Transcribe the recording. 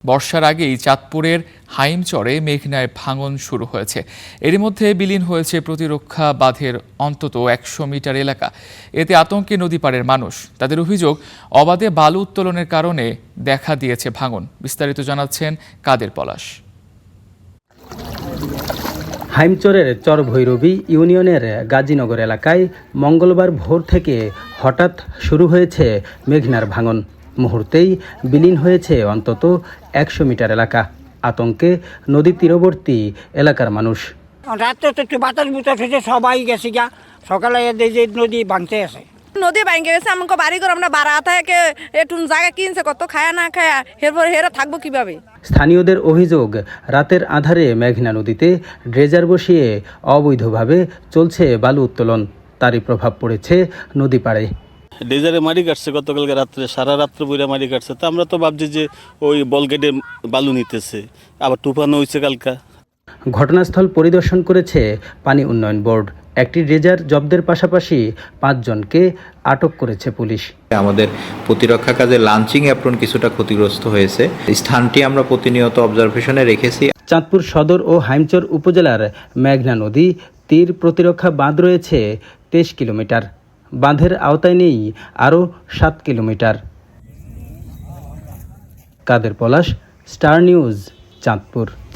বর্ষার আগেই চাঁদপুরের হাইমচরে মেঘনায় ভাঙন শুরু হয়েছে। এরই মধ্যে বিলীন হয়েছে প্রতিরক্ষা বাঁধের অন্তত ১০০ মিটার এলাকা। এতে আতঙ্কে নদী পাড়ের মানুষ। তাদের অভিযোগ, অবাধে বালু উত্তোলনের কারণে দেখা দিয়েছে ভাঙন। বিস্তারিত জানাচ্ছেন কাদের পলাশ। হাইমচরের চরভৈরবী ইউনিয়নের গাজীনগর এলাকায় মঙ্গলবার ভোর থেকে হঠাৎ শুরু হয়েছে মেঘনার ভাঙন। মুহূর্তেই বিলীন হয়েছে অন্তত ১০০ মিটার এলাকা। আতঙ্কে নদী তীরবর্তী এলাকার মানুষ। রাত্রে তো একটু বাতাস বুতাস হয়েছে, সবাই গেছে গা। সকালে যে নদী ভাঙতে আছে, নদী ভাঙে গেছে। আমাকে বাড়ি করে আমরা বাড়া থেকে একটু জায়গা কিনছে, কত খায়া না খায়া এরপর হেরা থাকবো কিভাবে। স্থানীয়দের অভিযোগ, রাতের আধারে মেঘনা নদীতে ড্রেজার বসিয়ে অবৈধভাবে চলছে বালু উত্তোলন। তারই প্রভাব পড়েছে নদী পাড়ে। ডেজারে মারি কাটছে গতকালকে রাত্রে, সারা রাত্রে বইরা মারি কাটছে। তো আমরা তো ভাবছি যে ওই বলগেটে বালু নিতেছে, আবার তুফানও হয়েছে কালকা। ঘটনাস্থল পরিদর্শন করেছে পানি উন্নয়ন বোর্ড। একটি ড্রেজার জব্দের পাশাপাশি ৫ জনকে আটক করেছে পুলিশ। আমাদের প্রতিরক্ষা কাজে লাঞ্চিং অ্যাপ্রন কিছুটা ক্ষতিগ্রস্ত হয়েছে। স্থানটি আমরা প্রতিনিয়ত অবজারভেশনে রেখেছি। চাঁদপুর সদর ও হাইমচর উপজেলার মেঘনা নদী তীর প্রতিরক্ষা বাঁধ রয়েছে ২৩ কিলোমিটার। বাঁধের আওতায় নেই আরও ৭ কিলোমিটার। কাদের পলাশ, স্টার নিউজ, চাঁদপুর।